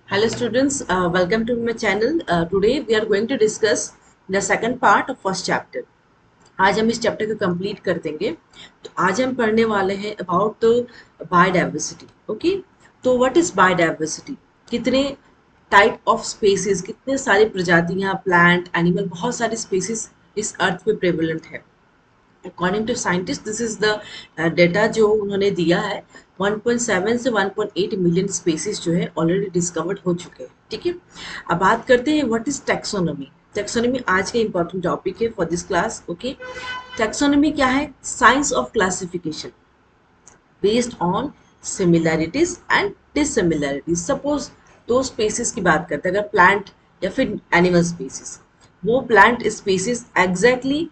Hello students, welcome to my channel. Today we are going to discuss the second part of first chapter. आज हम इस chapter को complete कर देंगे. तो आज हम पढ़ने वाले हैं अबाउट बायोडाइवर्सिटी. ओके, तो व्हाट इज बायोडाइवर्सिटी? कितने टाइप ऑफ स्पेसीज, कितने सारी प्रजातियां, प्लांट, एनिमल, बहुत सारी स्पेसीज इस अर्थ पे प्रेवलेंट है. According to scientist this is the data जो उन्होंने दिया है. 1.7 से 1.8 मिलियन स्पेसीज जो है ऑलरेडी डिस्कवर्ड हो चुके हैं. ठीक है, अब बात करते हैं व्हाट इज टैक्सोनॉमी. टैक्सोनॉमी आज का इंपॉर्टेंट टॉपिक है for this class. Okay, taxonomy क्या है? Science of classification based on similarities and dissimilarities. Suppose दो स्पेसीज की बात करते हैं, अगर प्लांट या फिर एनिमल स्पेसीज, वो प्लांट स्पेसीज एग्जैक्टली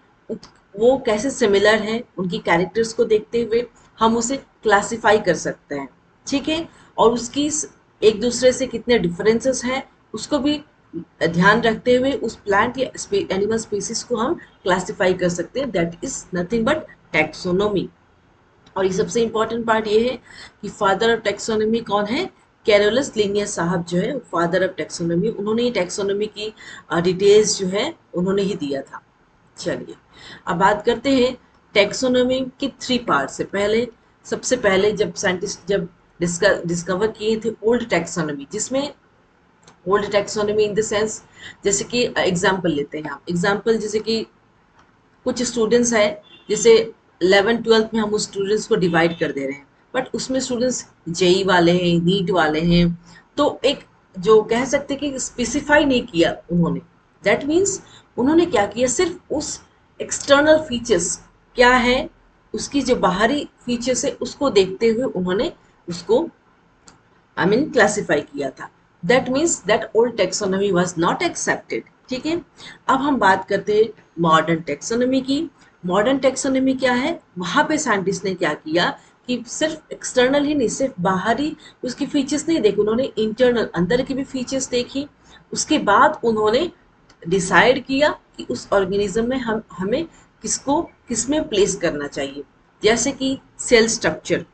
वो कैसे सिमिलर है, उनकी कैरेक्टर्स को देखते हुए हम उसे क्लासिफाई कर सकते हैं. ठीक है, और उसकी एक दूसरे से कितने डिफरेंसेस हैं उसको भी ध्यान रखते हुए उस प्लांट या एनिमल स्पीसीज को हम क्लासिफाई कर सकते हैं. That is nothing but taxonomy. और ये सबसे इंपॉर्टेंट पार्ट ये है कि फादर ऑफ टैक्सोनॉमी कौन है? कैरोलस लिनियस साहब जो है फादर ऑफ टैक्सोनॉमी. उन्होंने ही टैक्सोनॉमी की डिटेल्स जो है उन्होंने ही दिया था. चलिए अब बात करते हैं टैक्सोनॉमी की थ्री पार्ट से. पहले सबसे पहले जब साइंटिस्ट जब डिस्कवर किए थे ओल्ड टैक्सोनॉमी, जिसमें old taxonomy in the sense, जैसे कि एग्जांपल लेते हैं हम. एग्जांपल जैसे कि कुछ स्टूडेंट्स है, जैसे 11th-12th में हम उस स्टूडेंट्स को डिवाइड कर दे रहे हैं, बट उसमें स्टूडेंट्स जेई वाले हैं, नीट वाले हैं, तो एक जो कह सकते कि स्पेसिफाई नहीं किया उन्होंने. दैट मीन्स उन्होंने क्या किया, सिर्फ उस एक्सटर्नल फीचर्स क्या है, उसकी जो बाहरी फीचर्स है उसको देखते हुए उन्होंने उसको क्लासिफाई किया था. That means that old taxonomy was not accepted. ठीक है, अब हम बात करते हैं मॉडर्न टेक्सोनॉमी की. मॉडर्न टेक्सोनॉमी क्या है? वहाँ पे साइंटिस्ट ने क्या किया कि सिर्फ एक्सटर्नल ही नहीं, सिर्फ बाहरी उसकी फीचर्स नहीं देखी, उन्होंने इंटरनल अंदर की भी फीचर्स देखी. उसके बाद उन्होंने डिसाइड किया कि उस ऑर्गेनिज्म में हमें किसको किसमें प्लेस करना चाहिए. जैसे कि सेल स्ट्रक्चर,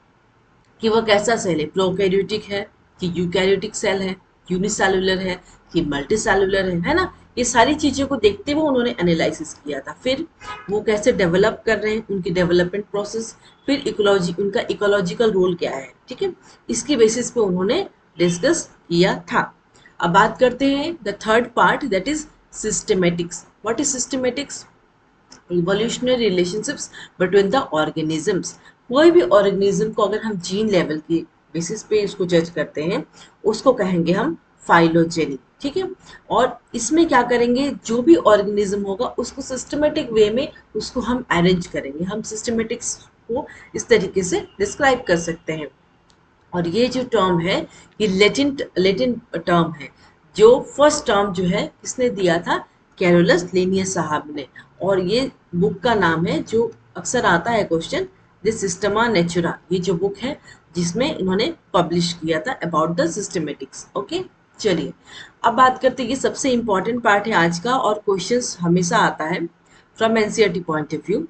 कि वह कैसा सेल है, प्रोकैरियोटिक है कि यूकैरियोटिक सेल है, यूनिसेलुलर है कि मल्टीसेलुलर है ना. ये सारी चीज़ों को देखते हुए उन्होंने एनालिसिस किया था. फिर वो कैसे डेवलप कर रहे हैं, उनकी डेवलपमेंट प्रोसेस, फिर इकोलॉजी, उनका इकोलॉजिकल रोल क्या है. ठीक है, इसकी बेसिस पे उन्होंने डिस्कस किया था. अब बात करते हैं the third part, that is systematics. What is systematics? Evolutionary relationships between the organisms. कोई भी ऑर्गेनिज्म को अगर हम जीन लेवल के बेसिस पे इसको जज करते हैं, उसको कहेंगे हम फाइलोजेनी. ठीक है, और इसमें क्या करेंगे, जो भी ऑर्गेनिज्म होगा उसको सिस्टमेटिक वे में उसको हम अरेंज करेंगे. हम सिस्टमेटिक्स को इस तरीके से डिस्क्राइब कर सकते हैं. और ये जो टर्म है ये लेटिन लेटिन टर्म है. जो फर्स्ट टर्म जो है किसने दिया था? कैरोलस लिनियस साहब ने. और ये बुक का नाम है जो अक्सर आता है क्वेश्चन, द सिस्टमा नेचुरा. ये जो बुक है जिसमें इन्होंने पब्लिश किया था अबाउट द सिस्टमेटिक्स. ओके, चलिए अब बात करते हैं, ये सबसे इंपॉर्टेंट पार्ट है आज का और क्वेश्चंस हमेशा आता है from NCERT point of view.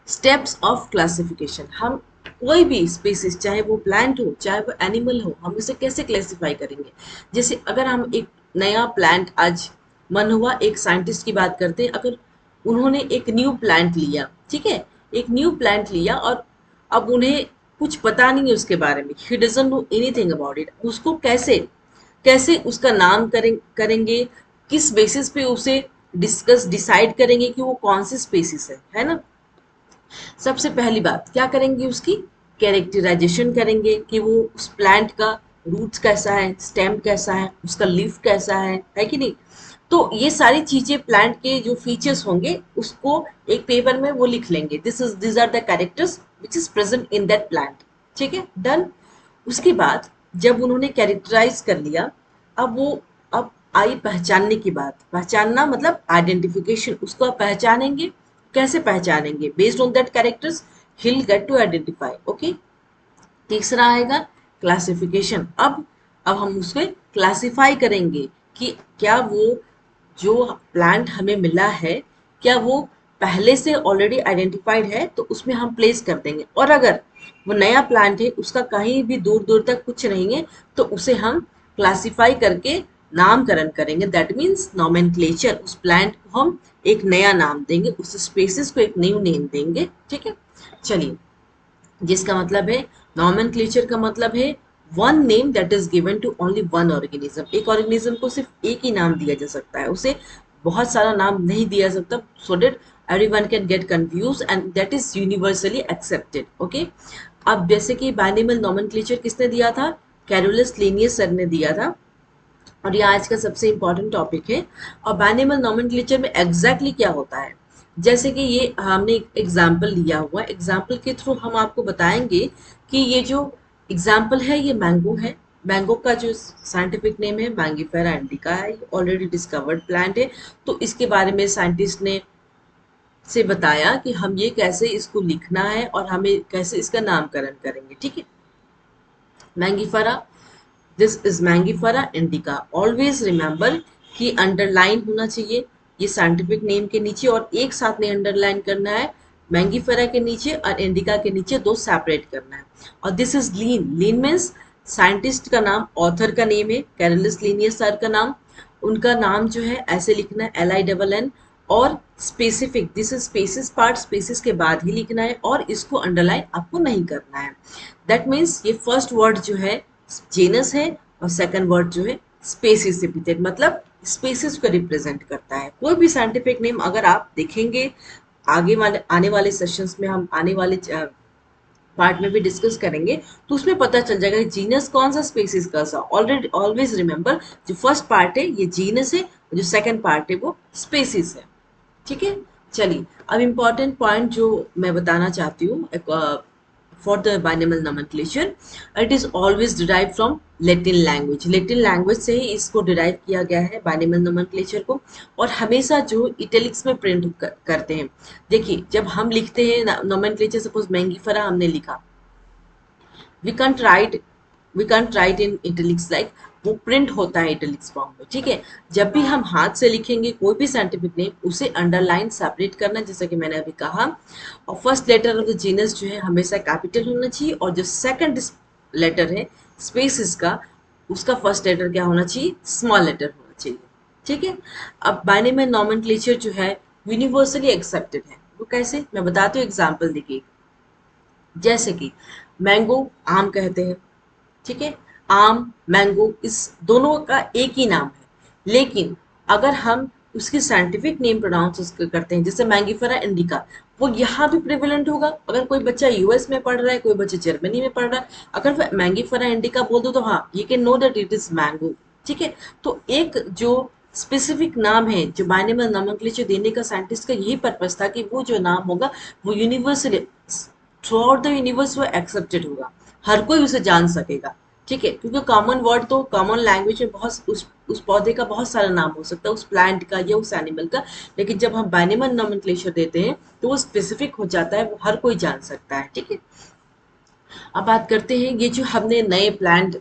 Steps of classification. हम कोई भी स्पीसीज, चाहे वो प्लांट हो चाहे वो एनिमल हो, हम उसे कैसे क्लासिफाई करेंगे. जैसे अगर हम एक नया प्लांट, आज मन हुआ एक साइंटिस्ट की बात करते हैं, अगर उन्होंने एक न्यू प्लांट लिया, ठीक है, एक न्यू प्लांट लिया और अब उन्हें कुछ पता नहीं है उसके बारे में, he doesn't know anything about it, उसको कैसे कैसे उसका नाम करेंगे, किस बेसिस पे उसे डिसाइड करेंगे कि वो कौन सी स्पेसिस है ना. सबसे पहली बात क्या करेंगे, उसकी कैरेक्टराइजेशन करेंगे कि वो उस प्लांट का रूट्स कैसा है, स्टेम कैसा है, उसका लीफ कैसा है कि नहीं. तो ये सारी चीजें प्लांट के जो फीचर्स होंगे उसको एक पेपर में वो लिख लेंगे. This are the characters which is present in that plant. ठीक है, डन. उसके बाद जब उन्होंने कैरेक्टराइज कर लिया, अब आई पहचानने की बात. पहचानना मतलब आइडेंटिफिकेशन. उसको आप पहचानेंगे, कैसे पहचानेंगे? Based on that characters he'll get to identify. Okay, तीसरा आएगा क्लासिफिकेशन. अब हम उसको क्लासिफाई करेंगे कि क्या वो जो प्लांट हमें मिला है क्या वो पहले से ऑलरेडी आइडेंटिफाइड है, तो उसमें हम प्लेस कर देंगे. और अगर वो नया प्लांट है, उसका कहीं भी दूर दूर तक कुछ नहीं है, तो उसे हम क्लासिफाई करके नामकरण करेंगे, दैट मीन्स नॉमेनक्लेचर। उस प्लांट को हम एक नया नाम देंगे, उस स्पेसिस को एक न्यू नेम देंगे, ठीक है। चलिए, जिसका मतलब है नॉमेनक्लेचर का मतलब है one name that is given to only one organism. एक ऑर्गेनिज्म को सिर्फ एक ही नाम दिया जा सकता है, उसे बहुत सारा नाम नहीं दिया जा सकता, so that everyone can get confused and that is universally accepted, okay। अब जैसे कि बाइनोमियल नॉमेनक्लेचर किसने दिया था? कैरोलस लिनियस सर ने दिया था, और ये आज का सबसे इंपॉर्टेंट टॉपिक है। और बाइनोमियल नॉमेनक्लेचर में एग्जैक्टली क्या होता है, जैसे कि ये हमने एक एग्जाम्पल लिया हुआ है, एग्जाम्पल के थ्रू हम आपको बताएंगे कि ये जो एग्जाम्पल है ये मैंगो है। मैंगो का जो साइंटिफिक नेम है मैंगीफेरा इंडिका है, ऑलरेडी डिस्कवर्ड प्लांट है। तो इसके बारे में साइंटिस्ट ने से बताया कि हम ये कैसे इसको लिखना है और हमें कैसे इसका नामकरण करेंगे, ठीक है। Mangifera, this is Mangifera indica. Always remember कि अंडरलाइन होना चाहिए ये साइंटिफिक नेम के नीचे, और एक साथ नहीं अंडरलाइन करना है, मैंगीफेरा के नीचे और इंडिका के नीचे दो सेपरेट करना है। और this is lean, lean means scientist का नाम, ऑथर का नेम है कैरोलस लिनियस सर का नाम, उनका नाम जो है ऐसे लिखना है LINN। और specific, this is species part, species के बाद ही लिखना है और इसको अंडरलाइन आपको नहीं करना है। दैट मीन्स ये फर्स्ट वर्ड जो है जेनस है और सेकंड वर्ड जो है स्पेसिस एपिथेट, मतलब स्पेसिस को रिप्रेजेंट करता है। कोई भी साइंटिफिक नेम अगर आप देखेंगे आगे वाले आने वाले सेशंस में, हम आने वाले पार्ट में भी डिस्कस करेंगे, तो उसमें पता चल जाएगा कि जीनस कौन सा स्पेसिस का सा। ऑलरेडी ऑलवेज रिमेंबर, जो फर्स्ट पार्ट है ये जीनस है और जो सेकंड पार्ट है वो स्पेसिस है, ठीक है। चलिए, अब इम्पॉर्टेंट पॉइंट जो मैं बताना चाहती हूँ for the binomial nomenclature, it is always derive from Latin language. Latin language से ही इसको डिराइव किया गया है बाइनोमियल नोमेनक्लेचर को, और हमेशा जो इटैलिक्स में प्रिंट करते हैं। देखिए, जब हम लिखते हैं नोमेनक्लेचर, सपोज मैंगीफेरा हमने लिखा, we can't write we can't write in italics, like वो प्रिंट होता है इटैलिक्स फॉर्म में, ठीक है। जब भी हम हाथ से लिखेंगे कोई भी साइंटिफिक नेम, उसे अंडरलाइन सेपरेट करना, जैसा कि मैंने अभी कहा। और first letter of the genus जो है हमेशा कैपिटल होना चाहिए, और जो सेकंड लेटर है स्पेसिस का, उसका फर्स्ट लेटर क्या होना चाहिए? स्मॉल लेटर होना चाहिए, ठीक है। अब बाइनोमियल नोमेनक्लेचर जो है यूनिवर्सली एक्सेप्टेड है। वो कैसे, मैं बताती हूँ एग्जाम्पल देखिए। जैसे कि मैंगो आम कहते हैं, ठीक है। आम, मैंगो, इस दोनों का एक ही नाम है, लेकिन अगर हम उसकी साइंटिफिक नेम प्रोनाउंस करते हैं, जैसे मैंगीफेरा इंडिका, वो यहाँ भी प्रिवेलेंट होगा। अगर कोई बच्चा यूएस में पढ़ रहा है, कोई बच्चा जर्मनी में पढ़ रहा है, अगर मैंगीफेरा इंडिका बोल दो तो हाँ, you can know that it is mango, ठीक है। तो एक जो स्पेसिफिक नाम है, जो बाइनोमियल नोमेनक्लेचर देने का साइंटिस्ट का यही पर्पस था कि वो जो नाम होगा वो universally through out the universe वो एक्सेप्टेड होगा, हर कोई उसे जान सकेगा, ठीक है। क्योंकि कॉमन वर्ड तो कॉमन लैंग्वेज में बहुत उस पौधे का बहुत सारा नाम हो सकता है, उस प्लांट का या उस एनिमल का, लेकिन जब हम बाइनोमियल नोमेनक्लेचर देते हैं तो वो स्पेसिफिक हो जाता है, वो हर कोई जान सकता है, ठीक है। अब बात करते हैं, ये जो हमने नए प्लांट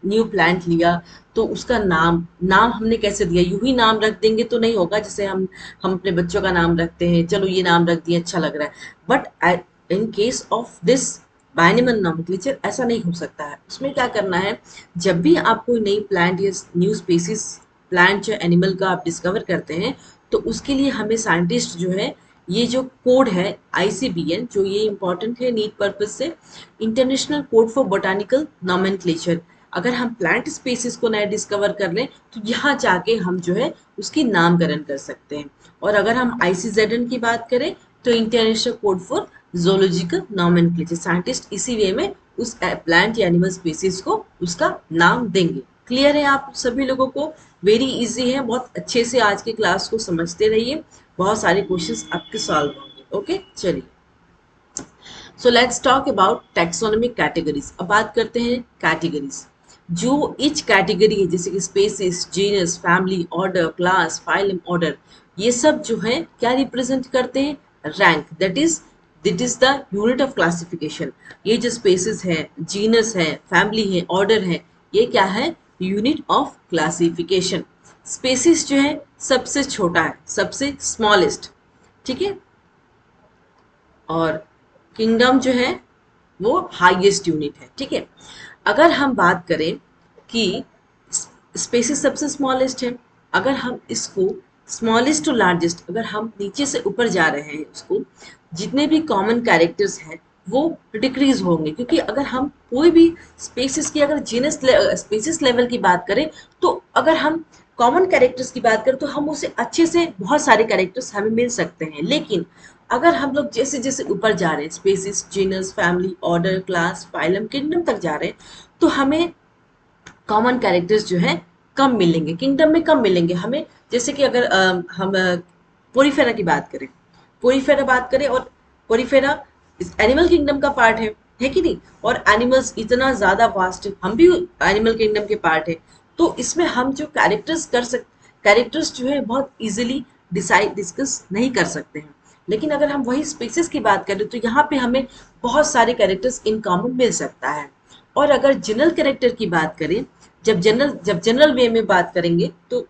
न्यू प्लांट लिया, तो उसका नाम नाम हमने कैसे दिया? यूं ही नाम रख देंगे तो नहीं होगा, जैसे हम अपने बच्चों का नाम रखते हैं, चलो ये नाम रख दिया अच्छा लग रहा है, but in case of this binomial nomenclature ऐसा नहीं हो सकता है। उसमें क्या करना है, जब भी आप कोई नई प्लांट या न्यू स्पीसीज प्लांट या एनिमल का आप डिस्कवर करते हैं, तो उसके लिए हमें साइंटिस्ट जो है, ये जो कोड है ICBN, जो ये इंपॉर्टेंट है नीट पर्पज से, international code for botanical nomenclature. अगर हम प्लांट स्पीसीज को नया डिस्कवर कर लें तो यहाँ जाके हम जो है उसकी नामकरण कर सकते हैं। और अगर हम ICZN की बात करें तो international code for zoological nomenclature, scientist इसी वे में उस प्लांट या एनिमल स्पीसीज को उसका नाम देंगे। क्लियर है आप सभी लोगों को? वेरी इजी है, बहुत अच्छे से आज की क्लास को समझते रहिए, बहुत सारे क्वेश्चंस आपके सॉल्व होंगे, ओके। चलिए, so let's talk about taxonomic categories. अब बात करते हैं कैटेगरीज। जो इच कैटेगरी है, जैसे कि species, genus, family, order, class, phylum, order, ये सब जो है क्या रिप्रेजेंट करते हैं? Rank, that is the unit of classification. ये जो स्पेसिस है, जीनस है, फैमिली है, ऑर्डर है, ये क्या है? Unit of classification. स्पेसिस जो है सबसे छोटा है, सबसे स्मॉलेस्ट, ठीक है। और किंगडम जो है वो हाईएस्ट यूनिट है, ठीक है। अगर हम बात करें कि स्पेसिस सबसे स्मॉलेस्ट है। अगर हम इसको स्मॉलेस्ट टू लार्जेस्ट, अगर हम नीचे से ऊपर जा रहे हैं उसको, जितने भी कॉमन कैरेक्टर्स हैं वो डिक्रीज होंगे, क्योंकि अगर हम कोई भी स्पेसिस की अगर जीनस स्पेसिस लेवल की बात करें, तो अगर हम कॉमन कैरेक्टर्स की बात करें तो हम उसे अच्छे से बहुत सारे कैरेक्टर्स हमें मिल सकते हैं। लेकिन अगर हम लोग जैसे जैसे ऊपर जा रहे हैं, species, genus, family, order, class, phylum, kingdom तक जा रहे हैं, तो हमें कॉमन कैरेक्टर्स जो है कम मिलेंगे, किंगडम में कम मिलेंगे हमें। जैसे कि अगर हम पोरीफेरा की बात करें, पोरीफेरा बात करें, और पोरीफेरा इस एनिमल किंगडम का पार्ट है कि नहीं? और एनिमल्स इतना ज्यादा वास्ट है, हम भी एनिमल किंगडम के पार्ट है। तो इसमें हम जो कैरेक्टर्स जो है बहुत इजीली डिसाइड डिस्कस नहीं कर सकते हैं। लेकिन अगर हम वही स्पेसिस की बात करें तो यहाँ पे हमें बहुत सारे कैरेक्टर्स इन कॉमन मिल सकता है। और अगर जनरल कैरेक्टर की बात करें, जब जनरल वे में बात करेंगे, तो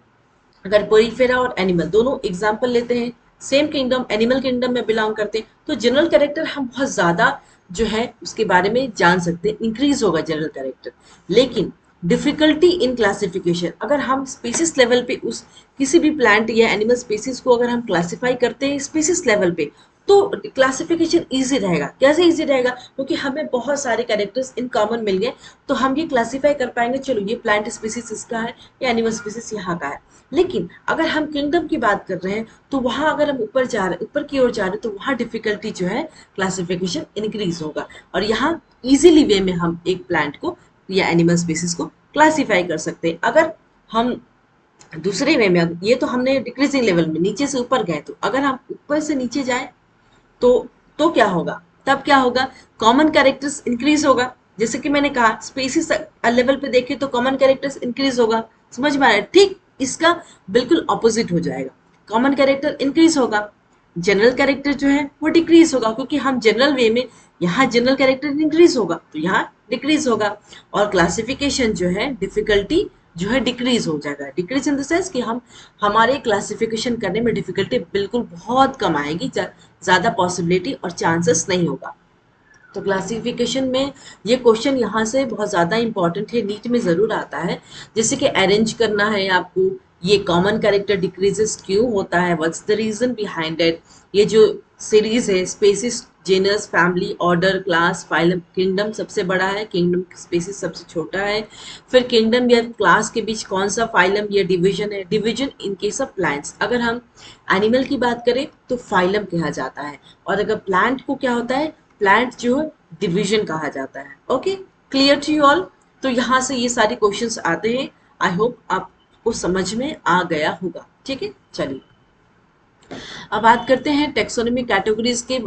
अगर पोरीफेरा और एनिमल दोनों एग्जाम्पल लेते हैं, सेम किंगडम एनिमल किंगडम में बिलोंग करते हैं, तो जनरल कैरेक्टर हम बहुत ज्यादा जो है उसके बारे में जान सकते हैं, इंक्रीज होगा जनरल कैरेक्टर। लेकिन डिफिकल्टी इन क्लासिफिकेशन, अगर हम स्पीसीज लेवल पे उस किसी भी प्लांट या एनिमल स्पीसीज को अगर हम क्लासिफाई करते हैं स्पीसीज लेवल पे, तो क्लासिफिकेशन इजी रहेगा। कैसे इजी रहेगा? क्योंकि हमें बहुत सारे कैरेक्टर्स इन कॉमन मिल गए, तो हम ये क्लासिफाई कर पाएंगे, चलो ये प्लांट स्पीसीज इसका है या एनिमल स्पीसीज यहाँ का है। लेकिन अगर हम किंगडम की बात कर रहे हैं, तो वहां अगर हम ऊपर की ओर जा रहे हैं, तो वहां डिफिकल्टी जो है क्लासिफिकेशन इंक्रीज होगा, और यहाँ इजीली वे में हम एक प्लांट को या एनिमल स्पीसीज को क्लासिफाई कर सकते हैं। अगर हम दूसरे वे में, ये तो हमने डिक्रीजिंग लेवल में नीचे से ऊपर गए, तो अगर हम ऊपर से नीचे जाए तो क्या होगा? तब क्या होगा? कॉमन कैरेक्टर्स इंक्रीज होगा। जैसे कि मैंने कहा स्पेसिस लेवल पे देखे तो कॉमन कैरेक्टर्स इंक्रीज होगा। समझ में आ रहा है? ठीक इसका बिल्कुल ऑपोजिट हो जाएगा, कॉमन कैरेक्टर इंक्रीज होगा, जनरल कैरेक्टर जो है वो डिक्रीज होगा, क्योंकि हम जनरल वे में, यहाँ जनरल कैरेक्टर इंक्रीज होगा तो यहाँ डिक्रीज होगा। और क्लासिफिकेशन जो है, डिफिकल्टी जो है डिक्रीज हो जाएगा। डिक्रीज इन द सेंस कि हम हमारे क्लासिफिकेशन करने में डिफिकल्टी बिल्कुल बहुत कम आएगी, ज्यादा पॉसिबिलिटी और चांसेस नहीं होगा। तो क्लासिफिकेशन में ये क्वेश्चन यहाँ से बहुत ज़्यादा इंपॉर्टेंट है, नीट में ज़रूर आता है। जैसे कि अरेंज करना है आपको, ये कॉमन कैरेक्टर डिक्रीजेस क्यों होता है, what's the reason behind it. ये जो सीरीज है, species, genus, family, order, class, phylum, kingdom सबसे बड़ा है, किंगडम स्पेसिस सबसे छोटा है। फिर किंगडम या क्लास के बीच कौन सा फाइलम या डिवीजन है, division in case of plants. अगर हम एनिमल की बात करें तो फाइलम कहा जाता है, और अगर प्लांट को क्या होता है, प्लांट जो है डिवीजन कहा जाता है। Okay, clear to you all? तो यहाँ से ये सारे क्वेश्चंस आते हैं। आई होप आपको समझ में आ गया होगा। ठीक है, चलिए अब बात करते हैं टेक्सोनॉमी कैटेगरीज के,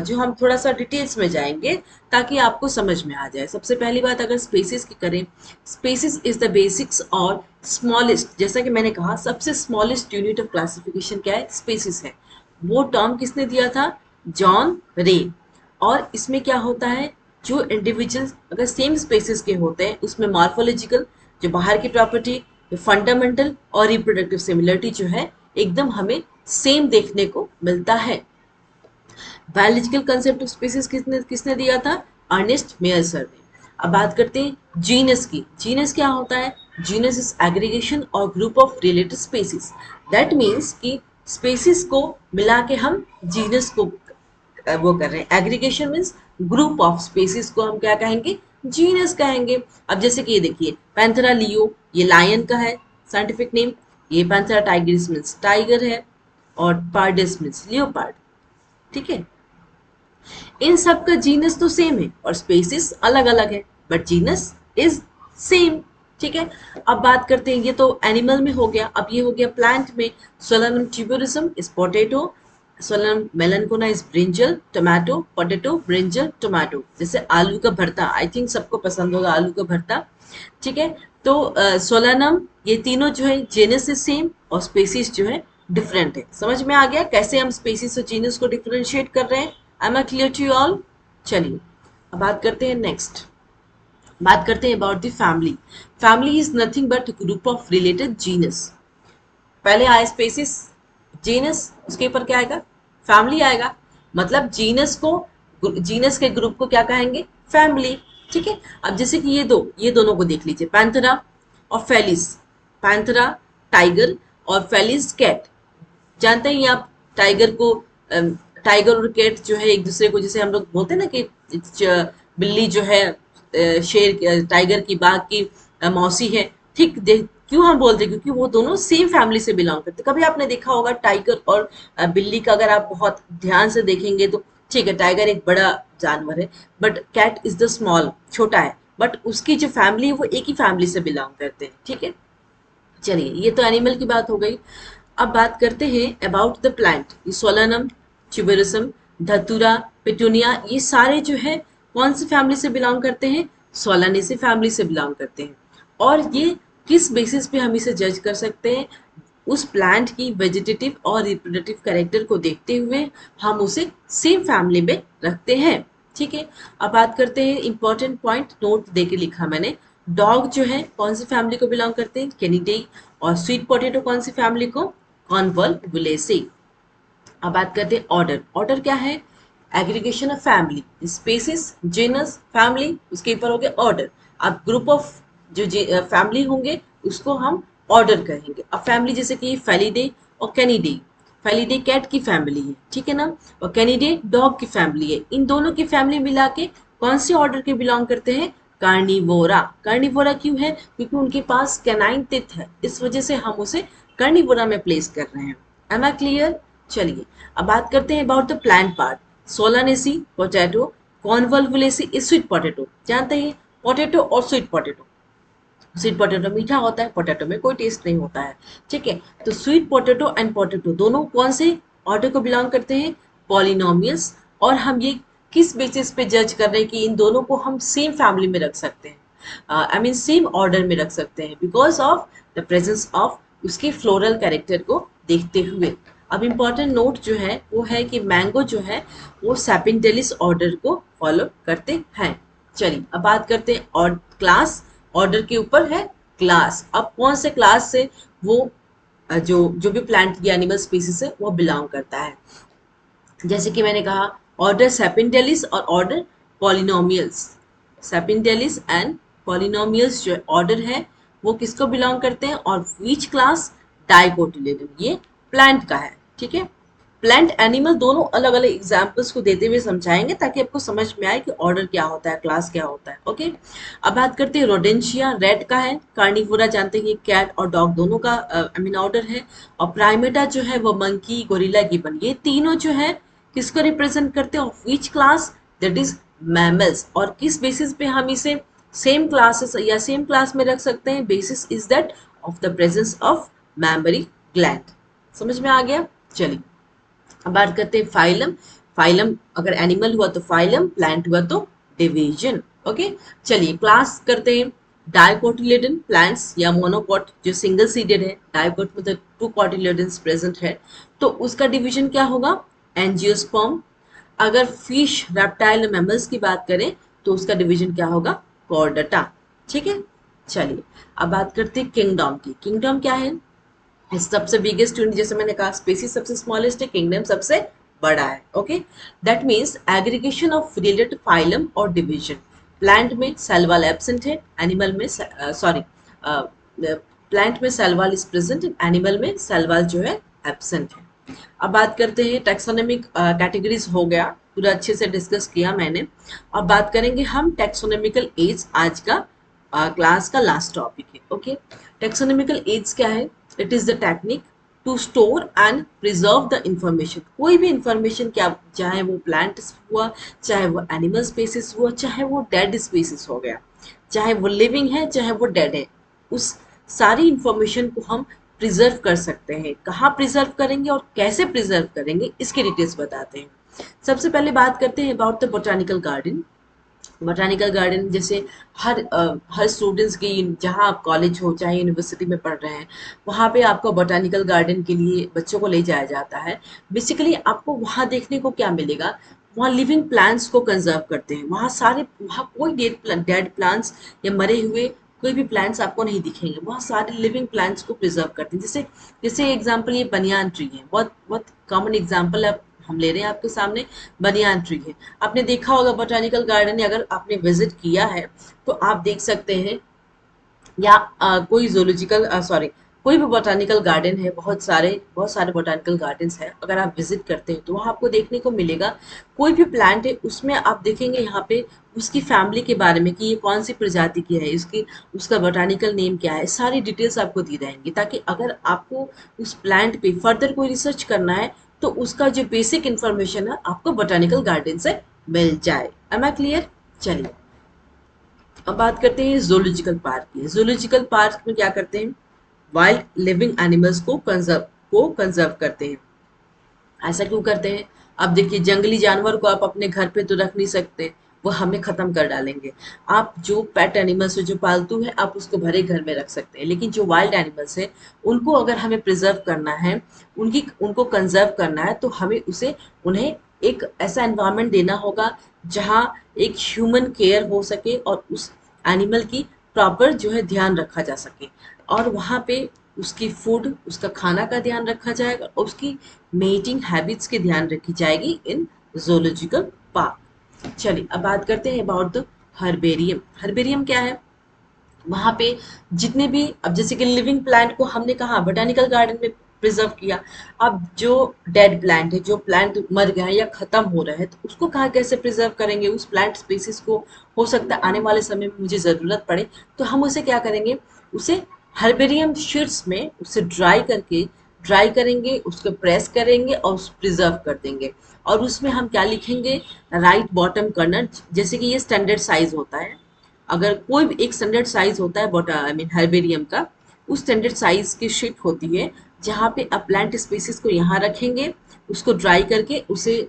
जो हम थोड़ा सा डिटेल्स में जाएंगे ताकि आपको समझ में आ जाए। सबसे पहली बात अगर स्पेसिस की करें, स्पेसिस इज द बेसिक्स और स्मॉलेस्ट, जैसा कि मैंने कहा सबसे स्मॉलेस्ट यूनिट ऑफ क्लासिफिकेशन क्या है, स्पेसिस है। वो टर्म किसने दिया था? जॉन रे। और इसमें क्या होता है, जो इंडिविजुअल्स अगर सेम स्पेसिस के होते हैं उसमें मॉर्फोलॉजिकल, जो बाहर की प्रॉपर्टी, फंडामेंटल और रिप्रोडक्टिव सिमिलरिटी जो है एकदम हमें सेम देखने को मिलता है। बायोलॉजिकल कंसेप्ट ऑफ स्पीसीज किसने किसने दिया था? अर्नेस्ट मेयर सर ने। अब बात करते हैं जीनस की। जीनस क्या होता है? जीनस इज एग्रीगेशन और group of related species. That means कि स्पीसीज को मिला के हम जीनस को वो कर रहे हैं। Aggregation means group of species को हम क्या कहेंगे? जीनस कहेंगे। अब जैसे कि ये देखिए, पैंथेरा लियो, ये लायन का है साइंटिफिक नेम, ये पैंथेरा टाइग्रिस मीन्स टाइगर है, और पार्डिस मीन्स लियोपार्ड। ठीक है, इन सब का जीनस तो सेम है और स्पेसिस अलग अलग है, बट जीनस इज सेम। ठीक है, अब बात करते हैं, ये तो एनिमल में हो गया, अब ये हो गया प्लांट में। Solanum tuberosum is potato, solanum melongena is brinjal, tomato, potato, brinjal, tomato. जैसे आलू का भरता, आई थिंक सबको पसंद होगा आलू का भरता। ठीक है, तो सोलनम, ये तीनों जो है जेनस इज सेम और स्पेसिस जो है डिफरेंट है। समझ में आ गया कैसे हम स्पेसिस और जीनस को डिफरेंशिएट कर रहे हैं? Am I clear to you all? चलिए अब बात करते हैं नेक्स्ट, बात करते हैं about the family. Family is nothing but group of related genus. पहले आया स्पेसिस, जीनस, उसके ऊपर क्या आएगा? फैमिली आएगा। मतलब जीनस को, जीनस के ग्रुप को क्या कहेंगे? फैमिली। ठीक है, अब जैसे कि ये दोनों को देख लीजिए, पैंथेरा, और फेलिस पैंथरा टाइगर और फेलिस कैट। जानते हैं आप टाइगर को, टाइगर और कैट जो है एक दूसरे को, जैसे हम लोग बोलते हैं ना कि बिल्ली जो है शेर टाइगर की बाघ की मौसी है, ठीक क्यों हम बोलते हैं, क्योंकि वो दोनों सेम फैमिली से बिलोंग करते हैं। कभी आपने देखा होगा टाइगर और बिल्ली का, अगर आप बहुत ध्यान से देखेंगे तो ठीक है टाइगर एक बड़ा जानवर है, but cat is the small, छोटा है, बट उसकी जो फैमिली है वो एक ही फैमिली से बिलोंग करते हैं, ठीक है। चलिए ये तो एनिमल की बात हो गई। अब बात करते हैं अबाउट द प्लांट। ये सोलानम, ट्यूबेरोसम, धतूरा, पिटूनिया, ये सारे जो है कौन सी फैमिली से बिलोंग करते हैं? सोलानेसी फैमिली से बिलोंग करते हैं। और ये किस बेसिस पे हम इसे जज कर सकते हैं? उस प्लांट की वेजिटेटिव और रिप्रोडक्टिव कैरेक्टर को देखते हुए हम उसे सेम फैमिली में रखते हैं, ठीक है। अब बात करते हैं इंपॉर्टेंट पॉइंट, नोट देके लिखा मैंने। डॉग जो है कौन सी फैमिली को बिलोंग करते हैं? कैनिडेई। और स्वीट पोटैटो कौन सी फैमिली को? कॉन्वोल्वुलेसी। अब बात करते हैं ऑर्डर। ऑर्डर क्या है? Aggregation of family, species, genus, family, उसके ऊपर हो गया ऑर्डर। अब ग्रुप ऑफ जो फैमिली होंगे उसको हम ऑर्डर कहेंगे। अब फैमिली जैसे कि फेलिडे और कैनिडे। फेलिडे कैट की फैमिली है, ठीक है ना, और कैनिडे डॉग की फैमिली है। इन दोनों की फैमिली मिला के कौन सी ऑर्डर के बिलोंग करते हैं? कार्निवोरा। कार्निवोरा क्यों है? क्योंकि उनके पास कैनाइन टिथ है, इस वजह से हम उसे कार्निवोरा में प्लेस कर रहे हैं। Am I clear? चलिए अब बात करते हैं about the plant part. Solanaceae potato, convolvulaceae is sweet potato. जानते हैं पोटैटो और स्वीट पोटैटो। स्वीट पोटैटो मीठा होता है, पोटैटो में कोई टेस्ट नहीं होता है, ठीक है। तो स्वीट पोटैटो एंड पोटैटो दोनों कौन से ऑर्डर को बिलोंग करते हैं? पॉलिनोमियस। और हम ये किस बेसिस पे जज कर रहे हैं कि इन दोनों को हम सेम फैमिली में रख सकते हैं, आई मीन सेम ऑर्डर में रख सकते हैं? Because of the presence of उसके फ्लोरल कैरेक्टर को देखते हुए। अब इम्पॉर्टेंट नोट जो है वो है कि मैंगो जो है वो सैपिनटेलिस ऑर्डर को फॉलो करते हैं। चलिए अब बात करते हैं और क्लास। ऑर्डर के ऊपर है क्लास। अब कौन से क्लास से वो जो जो भी प्लांट की एनिमल स्पीसीज है वो बिलोंग करता है? जैसे कि मैंने कहा ऑर्डर सैपिनटेलिस और ऑर्डर पॉलिनोमियल्स। सैपिनटेलिस एंड पॉलिनोमियल्स जो ऑर्डर है वो किसको बिलोंग करते हैं? और विच क्लास? डाइकोटिलेडन। ये प्लांट का है, ठीक है। प्लांट एनिमल दोनों अलग अलग एग्जाम्पल्स को देते हुए समझाएंगे ताकि आपको समझ में आए कि ऑर्डर क्या होता है, क्लास क्या होता है, ओके। अब बात करते हैं रोडेंशिया, रेड का है। कार्निवोरा जानते हैं कैट और डॉग दोनों का आई मीन ऑर्डर है। और प्राइमेटा जो है वो मंकी, गोरिल्ला, गिबन, ये तीनों जो है किसको रिप्रेजेंट करते हैं? Of which class? That is mammals. और किस बेसिस पे हम इसे सेम क्लासेस या सेम क्लास में रख सकते हैं? Basis is that of the presence of mammary gland. समझ में आ गया? चलिए अब बात करते हैं फाइलम। फाइलम अगर एनिमल हुआ तो फाइलम, प्लांट हुआ तो डिवीजन, ओके। चलिए क्लास करते हैं। डाइकोटिलेडन प्लांट्स या मोनोकॉट जो सिंगल सीडेड है, डाइकोट में तो टू कॉटिलेडन्स प्रेजेंट है, तो उसका डिवीजन क्या होगा? एंजियोस्पर्म। अगर फिश, रेप्टाइल, मैमल्स की बात करें तो उसका डिवीजन क्या होगा? कॉर्डेटा, ठीक है। चलिए अब बात करते हैं किंगडम की। किंगडम क्या है? सबसे बिगेस्ट यूनिट, जैसे मैंने कहा स्पीसीज सबसे स्मॉलेस्ट है, किंगडम सबसे बड़ा है, okay. That means aggregation of related phylum और डिवीजन। प्लांट में सेल वॉल एब्सेंट है, एनिमल में सॉरी प्लांट में cell wall is present, animal में सेल वॉल जो है एब्सेंट है। अब बात करते हैं टैक्सोनॉमिक कैटेगरीज, हो गया पूरा अच्छे से डिस्कस किया मैंने। अब बात करेंगे हम टैक्सोनॉमिकल एज, आज का क्लास का लास्ट टॉपिक है, ओके। टैक्सोनॉमिकल एज क्या है? It is the technique to store and preserve the information. कोई भी इंफॉर्मेशन, क्या चाहे वो प्लांट हुआ, चाहे वो एनिमल स्पीसीज हुआ, चाहे वो डेड स्पीसीज हो गया, चाहे वो लिविंग है चाहे वो डेड है, उस सारी इंफॉर्मेशन को हम प्रिजर्व कर सकते हैं। कहाँ प्रिजर्व करेंगे और कैसे प्रिजर्व करेंगे इसके डिटेल्स बताते हैं। सबसे पहले बात करते हैं about the botanical garden. Botanical garden जैसे हर स्टूडेंट्स की, जहाँ आप कॉलेज हो चाहे यूनिवर्सिटी में पढ़ रहे हैं, वहाँ पे आपको बोटानिकल गार्डन के लिए बच्चों को ले जाया जाता है। बेसिकली आपको वहाँ देखने को क्या मिलेगा? वहाँ लिविंग प्लांट्स को कंजर्व करते हैं। वहाँ कोई डेड प्लांट्स या मरे हुए कोई भी प्लांट्स आपको नहीं दिखेंगे। वहाँ सारे लिविंग प्लांट्स को प्रिजर्व करते हैं। जैसे जैसे एग्जाम्पल ये बनियान ट्री है, बहुत बहुत कॉमन एग्जाम्पल है, हम ले रहे हैं आपके सामने। बनियान ट्री है, आपने देखा होगा बोटानिकल गार्डन, अगर आपने विजिट किया है तो आप देख सकते हैं या कोई जोलॉजिकल सॉरी कोई भी बोटानिकल गार्डन है, बहुत सारे बोटानिकल गार्डन्स हैं, अगर आप विजिट करते हैं तो वहाँ आपको देखने को मिलेगा कोई भी प्लांट है उसमें आप देखेंगे यहाँ पे उसकी फैमिली के बारे में कि ये कौन सी प्रजाति की है, इसकी उसका बोटानिकल नेम क्या है, सारी डिटेल्स आपको दी रहेंगी, ताकि अगर आपको उस प्लांट पे फर्दर कोई रिसर्च करना है तो उसका जो बेसिक इन्फॉर्मेशन है आपको बोटानिकल गार्डन से मिल जाए। Am I clear? चलिए अब बात करते हैं जूलॉजिकल पार्क की। जूलॉजिकल पार्क में क्या करते हैं, वाइल्ड लिविंग एनिमल्स को कंजर्व करते हैं। ऐसा क्यों करते हैं? अब देखिए, जंगली जानवर को आप अपने घर पे तो रख नहीं सकते, वो हमें खत्म कर डालेंगे। आप जो पेट एनिमल्स जो पालतू है आप उसको भरे घर में रख सकते हैं, लेकिन जो वाइल्ड एनिमल्स है उनको अगर हमें प्रिजर्व करना है, उनको कंजर्व करना है, तो हमें उसे उन्हें एक ऐसा एनवायरनमेंट देना होगा जहाँ एक ह्यूमन केयर हो सके और उस एनिमल की प्रॉपर जो है ध्यान रखा जा सके, और वहाँ पे उसकी फूड, उसका खाना का ध्यान रखा जाएगा और उसकी मेटिंग हैबिट्स की ध्यान रखी जाएगी इन जोलॉजिकल पार्क। चलिए अब बात करते हैं अबाउट द हर्बेरियम। हर्बेरियम क्या है? वहाँ पे जितने भी, अब जैसे कि लिविंग प्लांट को हमने कहा बोटानिकल गार्डन में प्रिजर्व किया, अब जो डेड प्लांट है, जो प्लांट मर गया है या खत्म हो रहा है, तो उसको कहाँ कैसे प्रिजर्व करेंगे? उस प्लांट स्पीसीज को हो सकता है आने वाले समय में मुझे ज़रूरत पड़े, तो हम उसे क्या करेंगे, उसे हर्बेरियम शीट्स में उसे ड्राई करेंगे, उसको प्रेस करेंगे और प्रिजर्व कर देंगे। और उसमें हम क्या लिखेंगे, राइट बॉटम कर्नर, जैसे कि ये स्टैंडर्ड साइज होता है, अगर कोई भी एक स्टैंडर्ड साइज होता है बट आई मीन हर्बेरियम का, उस स्टैंडर्ड साइज की शीट होती है जहाँ पे आप प्लांट स्पीसीज को यहाँ रखेंगे, उसको ड्राई करके उसे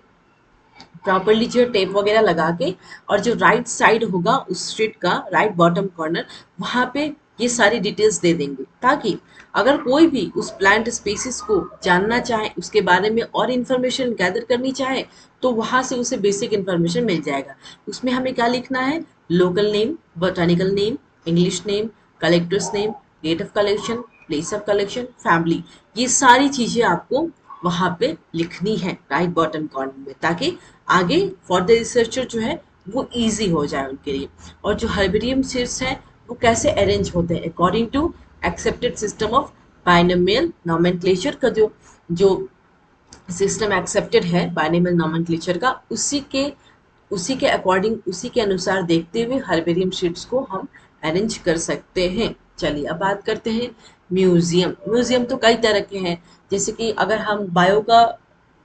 प्रॉपरली जो टेप वगैरह लगा के, और जो राइट साइड होगा उस शीट का राइट बॉटम कॉर्नर, वहाँ पे ये सारी डिटेल्स दे देंगे, ताकि अगर कोई भी उस प्लांट स्पीसीज को जानना चाहे, उसके बारे में और इन्फॉर्मेशन गैदर करनी चाहे, तो वहाँ से उसे बेसिक इन्फॉर्मेशन मिल जाएगा। उसमें हमें क्या लिखना है, local name, botanical name, English name, collector's name, date of collection, place of collection, family, ये सारी चीज़ें आपको वहाँ पे लिखनी है राइट बॉटम कॉर्नर में, ताकि आगे फॉर द रिसर्चर जो है वो इजी हो जाए उनके लिए। और जो हर्बेरियम सीड्स हैं वो कैसे अरेंज होते हैं, according to accepted system of binomial nomenclature का जो सिस्टम एक्सेप्टेड है बाइनोमियल नोमेनक्लेचर का, उसी के अकॉर्डिंग, उसी के अनुसार देखते हुए हर्बेरियम शीट्स को हम अरेंज कर सकते हैं। चलिए अब बात करते हैं म्यूजियम। म्यूजियम तो कई तरह के हैं, जैसे कि अगर हम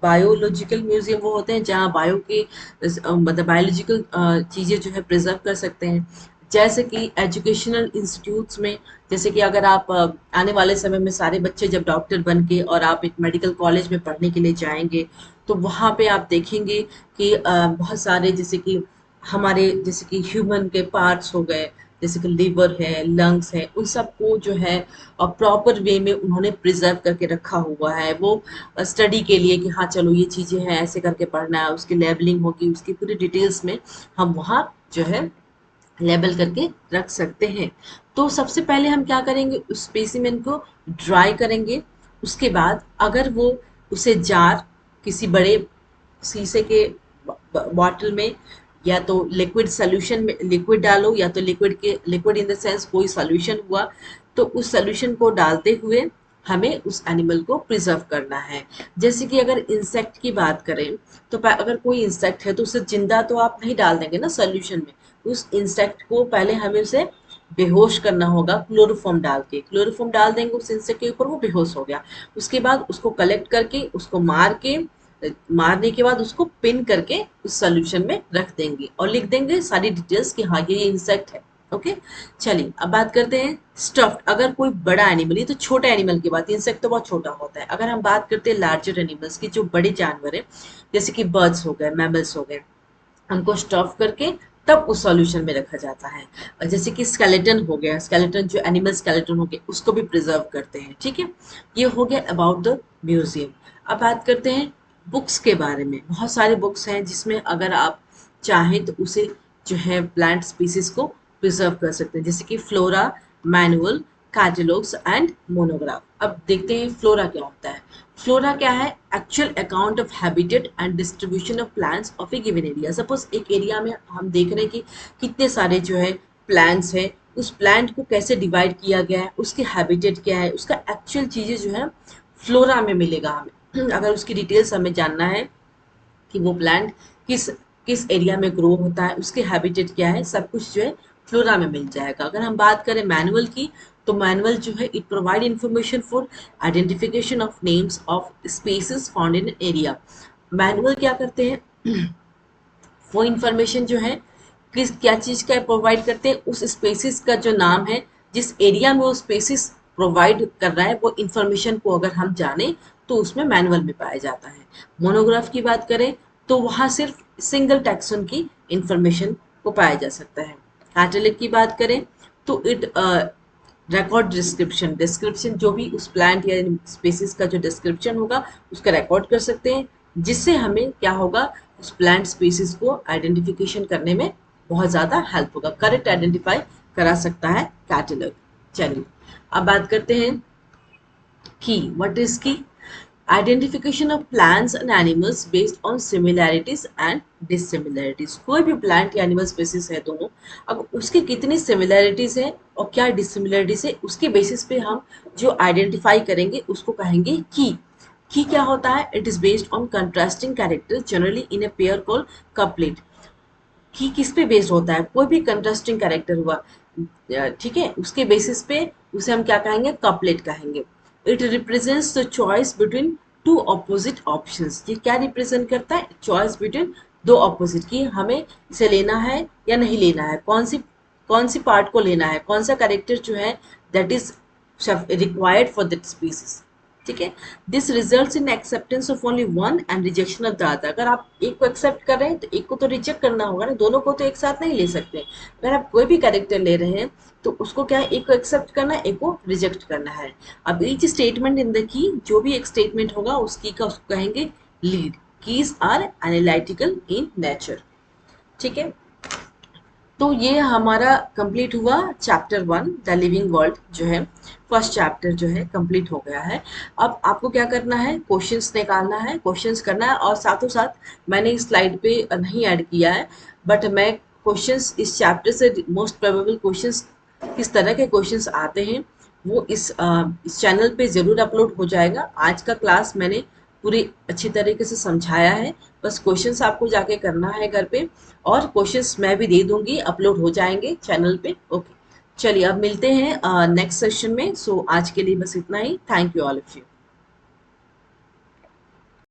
बायोलॉजिकल म्यूजियम वो होते हैं जहाँ बायो के मतलब बायोलॉजिकल चीज़ें जो है प्रिजर्व कर सकते हैं। जैसे कि एजुकेशनल इंस्टीट्यूट्स में, जैसे कि अगर आप आने वाले समय में सारे बच्चे जब डॉक्टर बन के और आप एक मेडिकल कॉलेज में पढ़ने के लिए जाएंगे, तो वहाँ पे आप देखेंगे कि बहुत सारे, जैसे कि हमारे जैसे कि ह्यूमन के पार्ट्स हो गए, जैसे कि लिवर है, लंग्स है, उन सबको जो है प्रॉपर वे में उन्होंने प्रिजर्व करके रखा हुआ है, वो स्टडी के लिए कि हाँ चलो ये चीज़ें हैं, ऐसे करके पढ़ना है, उसकी लेबलिंग होगी, उसकी पूरी डिटेल्स में हम वहाँ जो है लेबल करके रख सकते हैं। तो सबसे पहले हम क्या करेंगे, उस स्पेसिमेन को ड्राई करेंगे। उसके बाद अगर वो उसे जार, किसी बड़े शीशे के बॉटल में, या तो लिक्विड सोल्यूशन में लिक्विड डालो, या तो लिक्विड इन द सेंस कोई सोल्यूशन हुआ, तो उस सोल्यूशन को डालते हुए हमें उस एनिमल को प्रिजर्व करना है। जैसे कि अगर इंसेक्ट की बात करें, तो अगर कोई इंसेक्ट है तो उसे जिंदा तो आप नहीं डाल देंगे ना सोल्यूशन में, उस इंसेक्ट को पहले हमें उसे बेहोश करना होगा, क्लोरोफॉर्म डाल के, क्लोरोफॉर्म डाल देंगे उस इंसेक्ट के ऊपर, वो बेहोश हो गया। उसके बाद उसको कलेक्ट करके, उसको मारने के बाद उसको पिन करके उस सोल्यूशन में रख देंगे और लिख देंगे सारी डिटेल्स कि हाँ ये इंसेक्ट है। ओके, चलिए अब बात करते हैं स्टफ्ड। अगर कोई बड़ा एनिमल, ये तो छोटा एनिमल की बात, इंसेक्ट तो बहुत छोटा होता है। अगर हम बात करते हैं लार्जर एनिमल्स की, जो बड़े जानवर है, जैसे कि बर्ड्स हो गए, मैमल्स हो गए, उनको स्टफ करके तब उस सॉल्यूशन में रखा जाता है। और जैसे कि स्केलेटन हो गया, स्केलेटन जो एनिमल स्केलेटन हो गया, उसको भी प्रिजर्व करते हैं। ठीक है, ये हो गया अबाउट द म्यूजियम। अब बात करते हैं बुक्स के बारे में। बहुत सारे बुक्स हैं जिसमें अगर आप चाहें तो उसे जो है प्लांट स्पीसीज को प्रिजर्व कर सकते हैं, जैसे कि flora manual, catalogues and monograph. अब देखते हैं फ्लोरा क्या होता है। फ्लोरा क्या है, actual account of habitat and distribution of plants of A given area. Suppose एक एरिया में हम देख रहे हैं कि कितने सारे जो है प्लांट्स हैं, उस प्लांट को कैसे डिवाइड किया गया है, उसके हैबिटेट क्या है, उसका एक्चुअल चीज़ें जो है फ्लोरा में मिलेगा हमें। अगर उसकी डिटेल्स हमें जानना है कि वो प्लांट किस किस एरिया में ग्रो होता है, उसके हैबिटेट क्या है, सब कुछ जो है फ्लोरा में मिल जाएगा। अगर हम बात करें मैनुअल की, तो मैनुअल जो है it provide information for identification of names of species found in area. Manual क्या करते हैं, वो इंफॉर्मेशन जो है किस क्या चीज़ का प्रोवाइड करते हैं, उस स्पेसिस का जो नाम है, जिस एरिया में वो स्पेसिस प्रोवाइड कर रहा है, वो इंफॉर्मेशन को अगर हम जाने तो उसमें मैनुअल में पाया जाता है। मोनोग्राफ की बात करें तो वहाँ सिर्फ सिंगल टैक्सन की इंफॉर्मेशन को पाया जा सकता है। कैटलॉग की बात करें तो इट रिकॉर्ड डिस्क्रिप्शन, डिस्क्रिप्शन जो भी उस प्लांट या स्पेसिस का जो डिस्क्रिप्शन होगा उसका रिकॉर्ड कर सकते हैं, जिससे हमें क्या होगा, उस प्लांट स्पीसीज को आइडेंटिफिकेशन करने में बहुत ज़्यादा हेल्प होगा, करेक्ट आइडेंटिफाई करा सकता है कैटलॉग। चलिए अब बात करते हैं की, what is key? Identification of plants and animals based on similarities and dissimilarities. कोई भी प्लांट या एनिमल स्पीसीज है दोनों, अब उसकी कितनी सिमिलैरिटीज है और क्या डिससिमिलैरिटीज है, उसके बेसिस पे हम जो आइडेंटिफाई करेंगे उसको कहेंगे की क्या होता है? It is based on contrasting characters generally in a pair called couplet. की किस पे बेस्ड होता है? कोई भी कंट्रास्टिंग कैरेक्टर हुआ, ठीक है, उसके बेसिस पे उसे हम क्या कहेंगे? कपलेट कहेंगे। It represents the choice between two opposite options. ये क्या रिप्रेजेंट करता है? चॉइस बिटवीन दो ऑपोजिट की, हमें इसे लेना है या नहीं लेना है, कौन सी पार्ट को लेना है, कौन सा कैरेक्टर जो है that is required for that species. ठीक है, this results in acceptance of only one and rejection of the other. अगर आप एक को एक्सेप्ट कर रहे हैं तो एक को तो रिजेक्ट करना होगा ना, दोनों को तो एक साथ नहीं ले सकते। अगर आप कोई भी कैरेक्टर ले रहे हैं तो उसको क्या है, एक को एक्सेप्ट करना है, एक को रिजेक्ट करना है। अब each statement in the key, जो भी एक स्टेटमेंट होगा उस की का उसको कहेंगे lead. Keys are analytical in nature. ठीक है, तो ये हमारा कंप्लीट हुआ चैप्टर 1 द लिविंग वर्ल्ड, जो है फर्स्ट चैप्टर जो है कंप्लीट हो गया है। अब आपको क्या करना है, क्वेश्चंस निकालना है, क्वेश्चंस करना है, और साथों साथ मैंने इस स्लाइड पे नहीं ऐड किया है, बट मैं क्वेश्चंस इस चैप्टर से मोस्ट प्रोबेबल क्वेश्चंस किस तरह के क्वेश्चंस आते हैं वो इस चैनल पे ज़रूर अपलोड हो जाएगा। आज का क्लास मैंने पूरी अच्छी तरीके से समझाया है, बस क्वेश्चंस आपको जाके करना है घर पे, और क्वेश्चंस मैं भी दे दूंगी, अपलोड हो जाएंगे चैनल पे। ओके, चलिए अब मिलते हैं नेक्स्ट सेशन में। सो आज के लिए बस इतना ही। Thank you all of you.